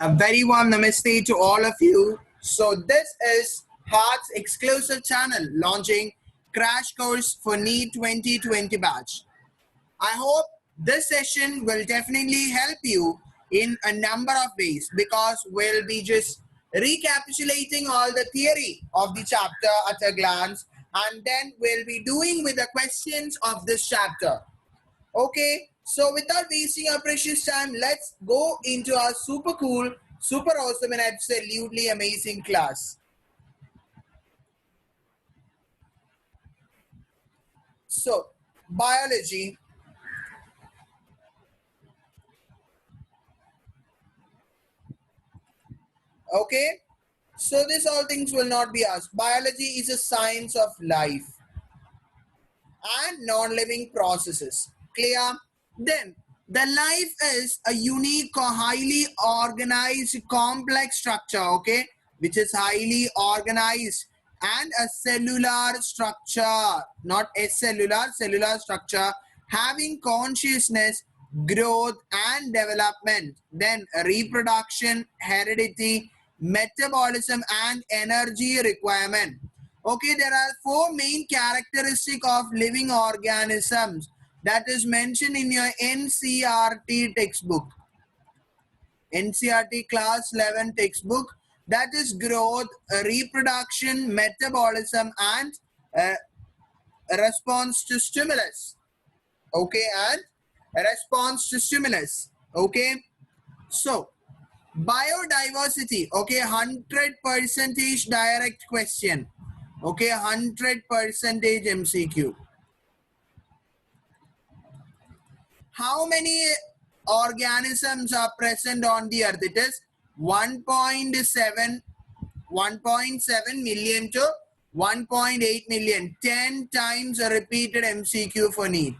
A very warm namaste to all of you. So this is Heart's exclusive channel launching Crash Course for NEET 2020 batch. I hope this session will definitely help you in a number of ways because we'll be just recapitulating all the theory of the chapter at a glance, and then we'll be doing with the questions of this chapter. Okay, so without wasting our precious time, let's go into our super cool, super awesome, and absolutely amazing class. So, biology. Okay, so this all things will not be asked. Biology is a science of life and non-living processes. Clear? Then the life is a unique or highly organized complex structure, okay, which is highly organized and a cellular structure, not a cellular structure having consciousness, growth and development, then reproduction, heredity, metabolism and energy requirement. Okay, there are four main characteristics of living organisms that is mentioned in your NCRT textbook. NCRT class 11 textbook, that is growth, reproduction, metabolism and uh, response to stimulus. Okay, and response to stimulus. Okay, so biodiversity. Okay, 100% direct question. Okay, 100% MCQ. How many organisms are present on the earth? It is 1.7 million to 1.8 million. 10 times a repeated MCQ for NEET.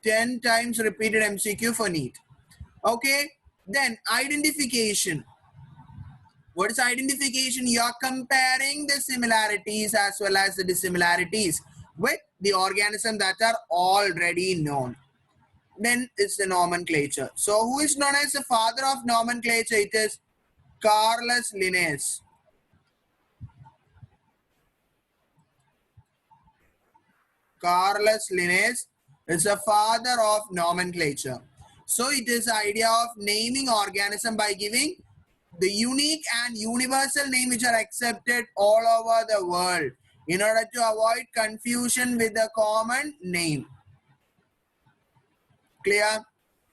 10 times repeated MCQ for NEET. Okay, then identification. What is identification? You are comparing the similarities as well as the dissimilarities with the organisms that are already known. Then it's the nomenclature. So who is known as the father of nomenclature? It is Carolus Linnaeus. Carolus Linnaeus is the father of nomenclature. So it is the idea of naming organism by giving the unique and universal name which are accepted all over the world in order to avoid confusion with the common name. Clear?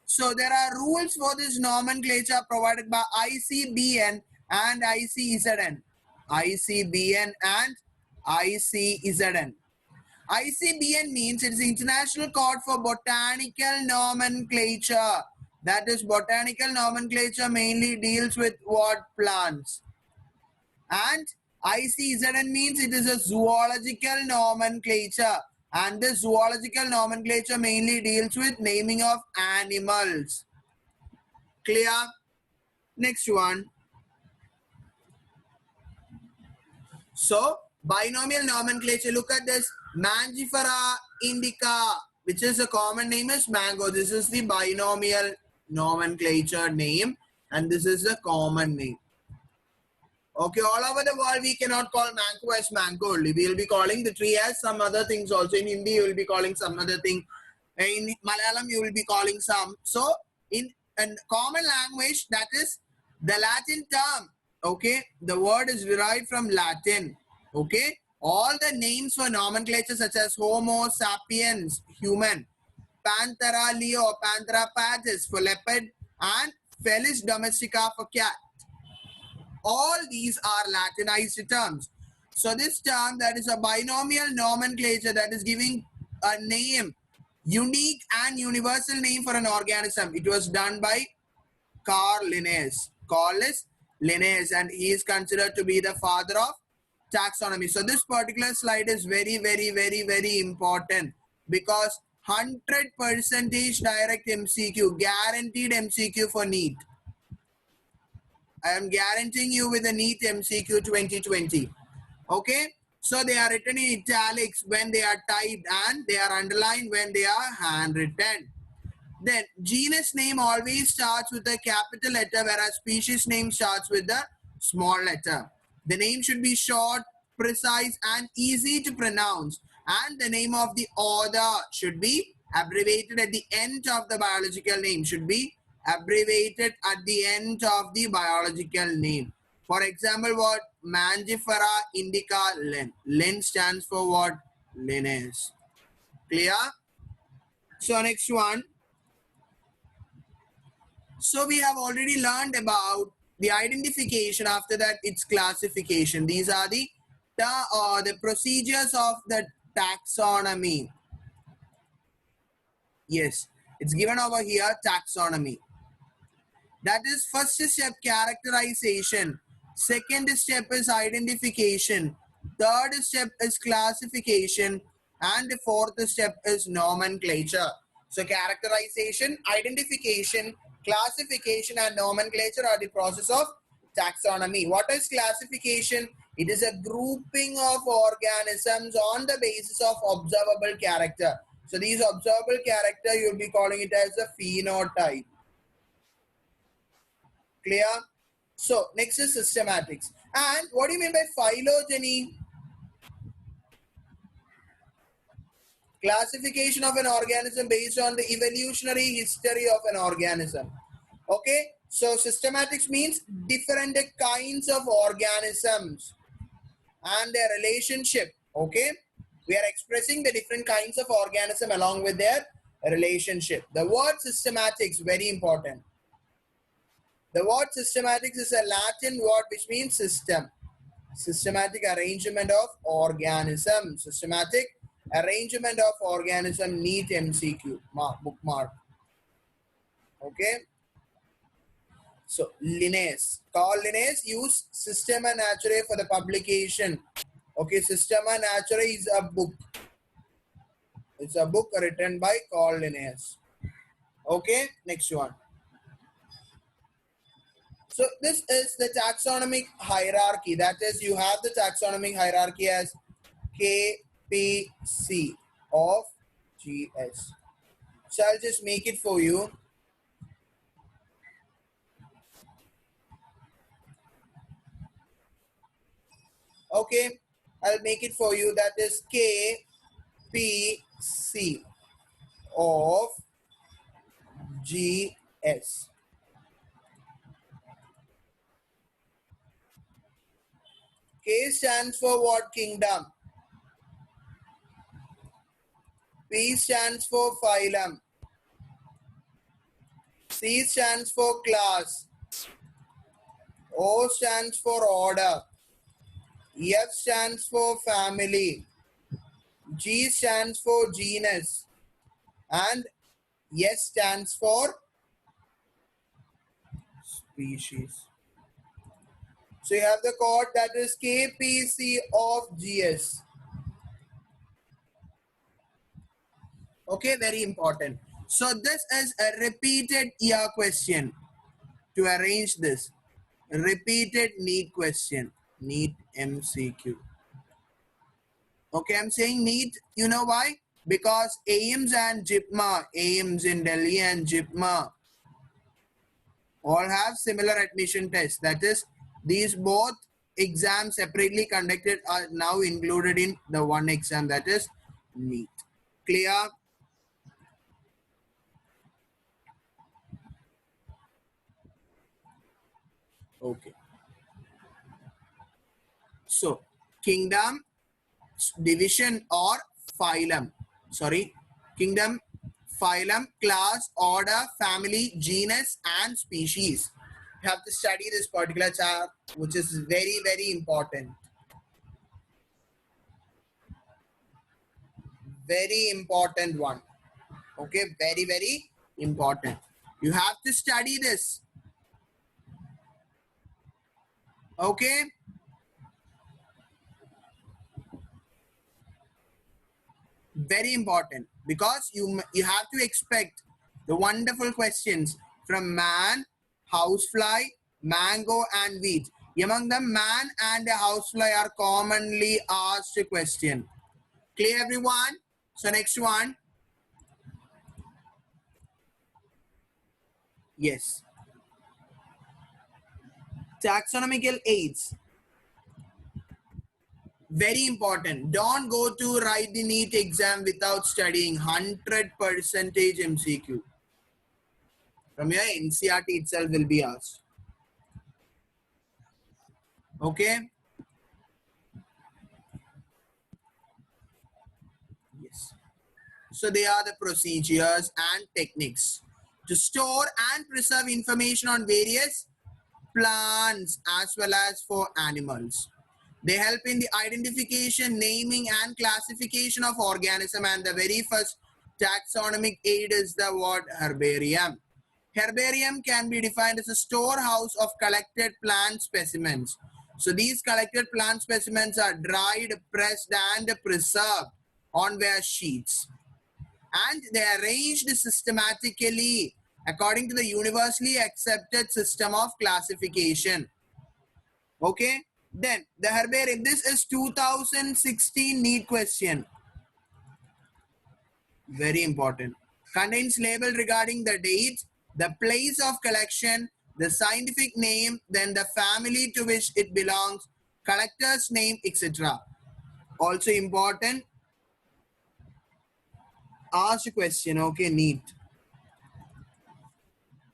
So there are rules for this nomenclature provided by ICBN and ICZN. ICBN and ICZN. ICBN means it's the International Code for Botanical Nomenclature. That is, botanical nomenclature mainly deals with what plants. And ICZN means it is a zoological nomenclature. And the zoological nomenclature mainly deals with naming of animals. Clear? Next one. So, binomial nomenclature, look at this. Mangifera indica, which is a common name is mango. This is the binomial nomenclature name and this is the common name. Okay, all over the world we cannot call mango as mango only. We will be calling the tree as some other things also. In Hindi you will be calling some other thing. In Malayalam you will be calling some. So in a common language, that is the Latin term. Okay, the word is derived from Latin. Okay, all the names for nomenclature such as Homo sapiens, human, Panthera leo, Panthera pardus for leopard, and Felis domestica for cat. All these are Latinized terms. So this term, that is a binomial nomenclature, that is giving a name, unique and universal name for an organism. It was done by Carl Linnaeus. Carolus Linnaeus, and he is considered to be the father of taxonomy. So this particular slide is very, very, very, very important because 100% direct MCQ, guaranteed MCQ for NEET. I am guaranteeing you with the NEET MCQ 2020. Okay, so they are written in italics when they are typed and they are underlined when they are handwritten. Then genus name always starts with a capital letter, whereas species name starts with a small letter. The name should be short, precise, and easy to pronounce. And the name of the author should be abbreviated at the end of the biological name. Should be abbreviated at the end of the biological name. For example, what? Mangifera indica Lin. Lin stands for what? Linnaeus. Clear? So next one. So we have already learned about the identification. After that, its classification. These are the procedures of the taxonomy. Yes, it's given over here, taxonomy. That is first step, characterization. Second step is identification. Third step is classification. And the fourth step is nomenclature. So characterization, identification, classification, and nomenclature are the process of taxonomy. What is classification? It is a grouping of organisms on the basis of observable character. So these observable character, you'll be calling it as a phenotype. Clear? So next is systematics. And what do you mean by phylogeny? Classification of an organism based on the evolutionary history of an organism. Okay, so systematics means different kinds of organisms and their relationship. Okay, we are expressing the different kinds of organism along with their relationship. The word systematics, very important. The word systematics is a Latin word which means system. Systematic arrangement of organism. Systematic arrangement of organism. Neat MCQ. Bookmark. Okay. So Linnaeus. Carl Linnaeus used Systema Naturae for the publication. Okay. Systema Naturae is a book. It's a book written by Carl Linnaeus. Okay. Next one. So this is the taxonomic hierarchy. That is, you have the taxonomic hierarchy as KPC of GS. So I'll just make it for you. Okay, I'll make it for you. That is KPC of GS. K stands for what? Kingdom. P stands for phylum. C stands for class. O stands for order. F stands for family. G stands for genus. And S stands for species. So you have the code that is KPC of GS. Okay, very important. So this is a repeated year question. To arrange this, repeated NEET question, NEET MCQ. Okay, I'm saying NEET, you know why? Because AIIMS and JIPMA, AIIMS in Delhi and JIPMA all have similar admission tests. That is, these both exams separately conducted are now included in the one exam, that is NEET. Clear? Okay. So, kingdom, division or phylum. Sorry, kingdom, phylum, class, order, family, genus, and species. You have to study this particular chart, which is very, very important. Very important one. Okay, very, very important. You have to study this. Okay. Very important, because you have to expect the wonderful questions from man, housefly, mango, and wheat. Among them, man and the housefly are commonly asked question. Clear, everyone? So next one. Yes. Taxonomical aids. Very important. Don't go to write the NEET exam without studying 100% MCQ. From your NCERT itself will be asked. Okay? Yes. So they are the procedures and techniques to store and preserve information on various plants as well as for animals. They help in the identification, naming and classification of organism, and the very first taxonomic aid is the word herbarium. Herbarium can be defined as a storehouse of collected plant specimens. So these collected plant specimens are dried, pressed and preserved on bare sheets, and they are arranged systematically according to the universally accepted system of classification. Okay, then the herbarium, this is 2016 NEET question, very important. Contains label regarding the date, the place of collection, the scientific name, then the family to which it belongs, collector's name, etc. Also important, ask a question. Okay, NEET.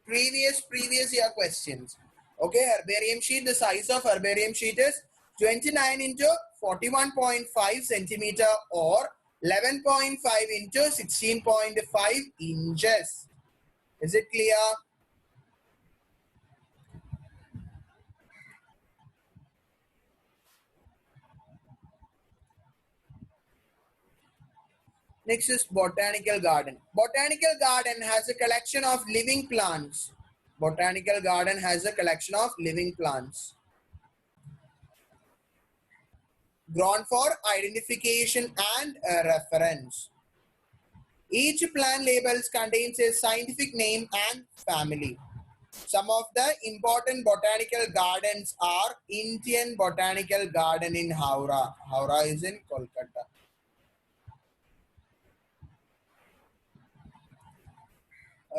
Previous year questions. Okay, herbarium sheet, the size of herbarium sheet is 29 into 41.5 centimeter or 11.5 into 16.5 inches. Is it clear? Next is botanical garden. Botanical garden has a collection of living plants. Botanical garden has a collection of living plants grown for identification and reference. Each plant labels contains a scientific name and family. Some of the important botanical gardens are Indian Botanical Garden in Howrah. Howrah is in Kolkata.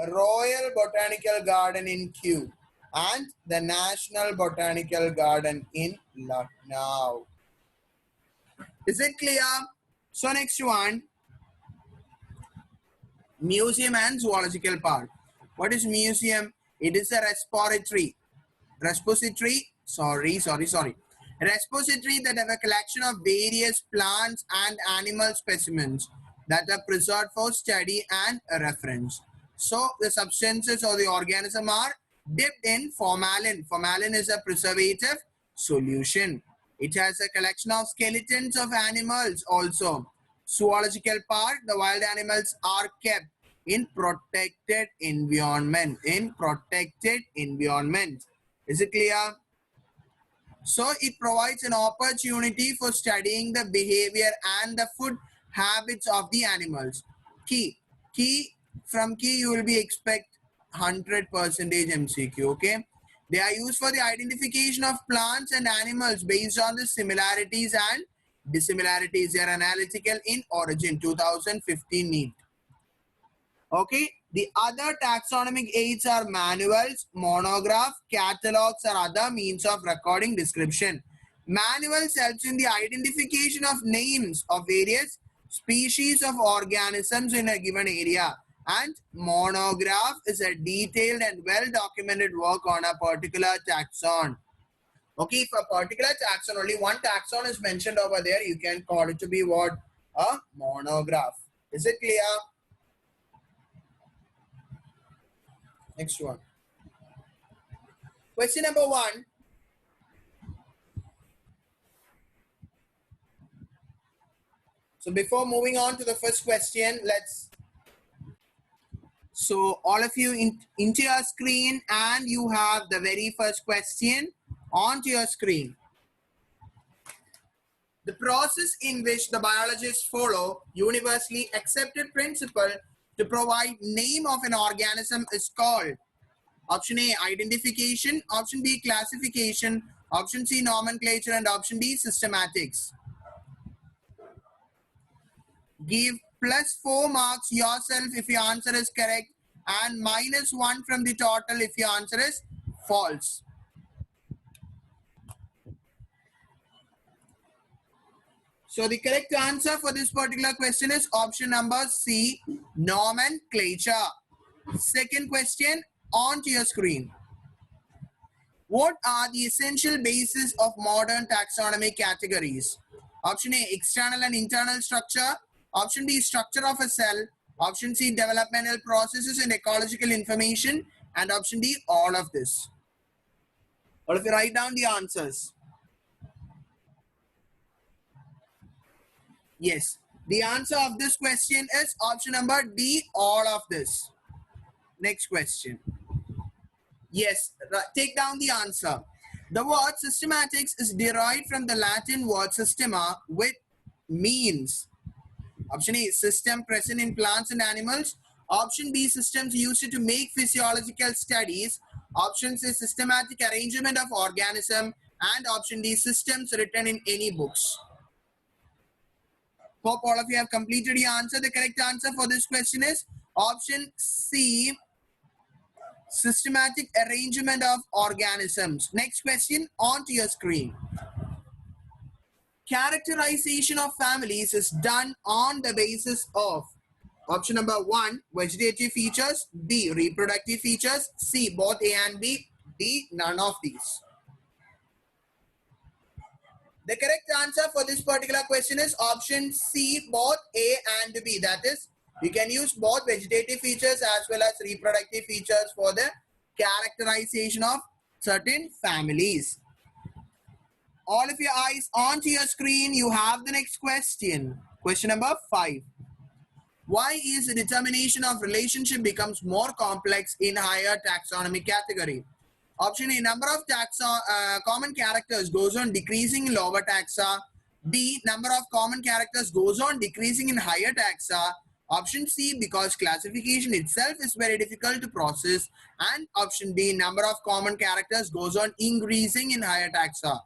Royal Botanical Garden in Kew and the National Botanical Garden in Lucknow. Is it clear? So next one, museum and zoological park. What is museum? It is a repository that have a collection of various plants and animal specimens that are preserved for study and reference. So the substances or the organism are dipped in formalin. Formalin is a preservative solution. It has a collection of skeletons of animals also. Zoological park, the wild animals are kept in protected environment. Is it clear? So it provides an opportunity for studying the behavior and the food habits of the animals. Key from key you will be expect 100% MCQ. Okay, they are used for the identification of plants and animals based on the similarities and dissimilarities. They are analytical in origin. 2015 NEET. Okay, the other taxonomic aids are manuals, monograph, catalogs, or other means of recording description. Manuals helps in the identification of names of various species of organisms in a given area, and monograph is a detailed and well documented work on a particular taxon. Okay, if a particular taxon, only one taxon is mentioned over there, you can call it to be what? A monograph. Is it clear? Next one. Question number 1. So before moving on to the first question, so all of you into your screen, and you have the very first question onto your screen. The process in which the biologists follow universally accepted principle to provide name of an organism is called option A, identification, option B, classification, option C, nomenclature, and option D, systematics. Give +4 marks yourself if your answer is correct, and -1 from the total if your answer is false. So the correct answer for this particular question is option number C, nomenclature. Second question on to your screen. What are the essential bases of modern taxonomy categories? Option A, external and internal structure. Option B, structure of a cell. Option C, developmental processes and ecological information. And option D, all of this. All of you write down the answers. Yes, the answer of this question is option number D, all of this. Next question. Yes, take down the answer. The word systematics is derived from the Latin word systema, which means option A, system present in plants and animals. Option B, systems used to make physiological studies. Option C, systematic arrangement of organism. And option D, systems written in any books. Hope all of you have completed your answer. The correct answer for this question is option C, systematic arrangement of organisms. Next question on to your screen. Characterization of families is done on the basis of option number 1, vegetative features, B, reproductive features, C, both A and B, D, none of these. The correct answer for this particular question is option C, both A and B. That is, you can use both vegetative features as well as reproductive features for the characterization of certain families. All of your eyes onto your screen. You have the next question. Question number 5. Why is the determination of relationship becomes more complex in higher taxonomy category? Option A, number of common characters goes on decreasing in lower taxa. B, number of common characters goes on decreasing in higher taxa. Option C, because classification itself is very difficult to process. And option D, number of common characters goes on increasing in higher taxa.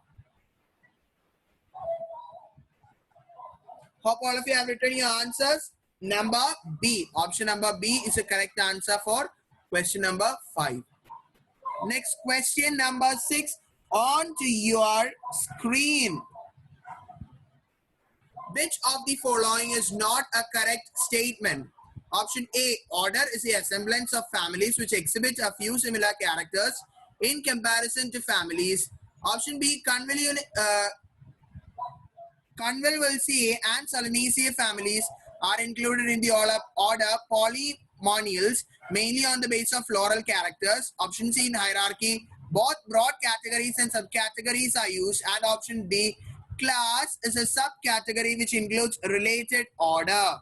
Hope all of you have written your answers. Number B, option number B is the correct answer for question number 5. Next question number 6 on to your screen. Which of the following is not a correct statement? Option A, order is the assemblance of families which exhibit a few similar characters in comparison to families. Option B, Convolvulaceae and Solanaceae families are included in the order Polymoniales, mainly on the basis of floral characters. Option C, in hierarchy, both broad categories and subcategories are used. And option D, class is a subcategory which includes related order.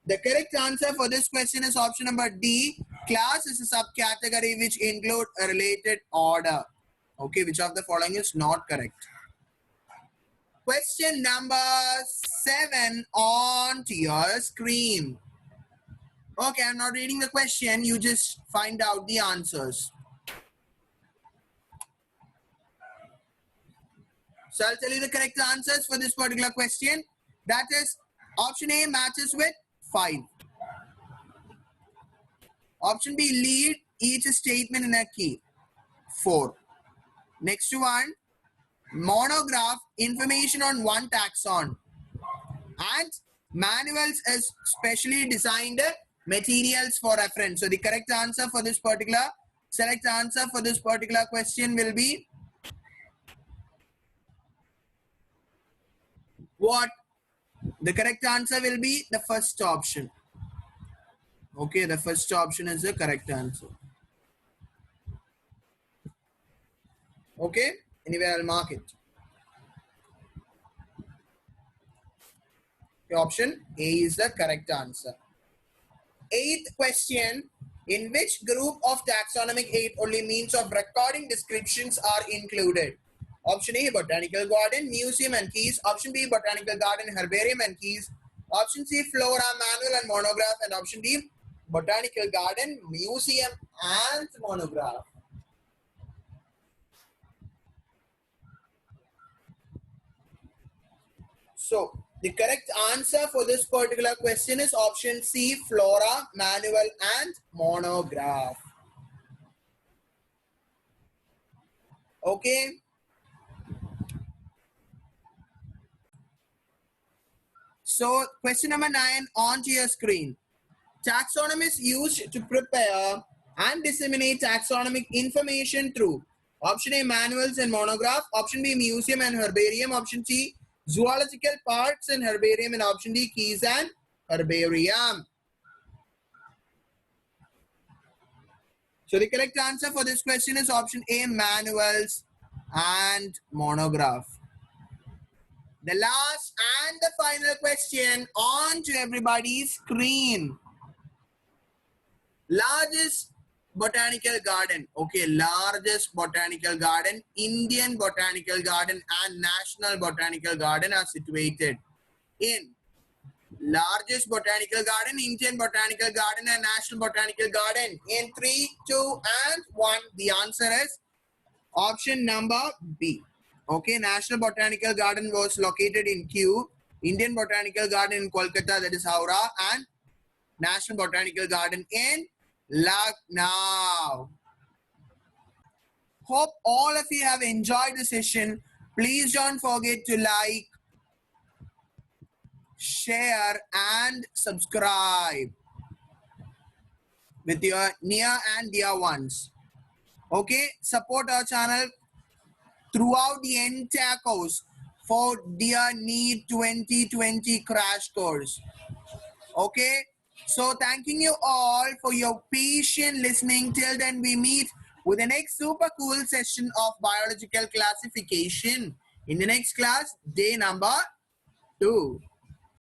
The correct answer for this question is option number D, class is a subcategory which include a related order. Okay, which of the following is not correct? Question number 7 on to your screen. Okay, I'm not reading the question. You just find out the answers. So I'll tell you the correct answers for this particular question. That is, option A matches with 5. Option B, lead each statement in a key. 4. Next one, monograph, information on one taxon. And manuals is specially designed materials for reference. So the correct answer for this particular, select answer for this particular question will be what? The correct answer will be the first option. Okay, the first option is the correct answer. Okay, anyway, I'll mark it. The option A is the correct answer. 8th question. In which group of taxonomic aid only means of recording descriptions are included? Option A, botanical garden, museum and keys. Option B, botanical garden, herbarium and keys. Option C, flora, manual and monograph. And option D, botanical garden, museum and monograph. So, The correct answer for this particular question is option C, flora, manual and monograph. Okay. So question number 9 onto your screen. Taxonomy is used to prepare and disseminate taxonomic information through option A, manuals and monograph, option B, museum and herbarium, option C, zoological parks and herbarium, and option D, keys and herbarium. So the correct answer for this question is option A, manuals and monograph. The last and the final question on to everybody's screen. Largest botanical garden. Okay, largest botanical garden, Indian Botanical Garden and National Botanical Garden are situated in largest botanical garden, Indian Botanical Garden and National Botanical Garden. In 3, 2 and 1, the answer is option number B. Okay, National Botanical Garden was located in Kew, Indian Botanical Garden in Kolkata, that is Howrah, and National Botanical Garden in Lucknow. Hope all of you have enjoyed the session. Please don't forget to like, share and subscribe with your near and dear ones. Okay, support our channel throughout the entire course for Dear NEET 2020 crash course. Okay, so thanking you all for your patient listening. Till then, we meet with the next super cool session of biological classification in the next class, day number 2.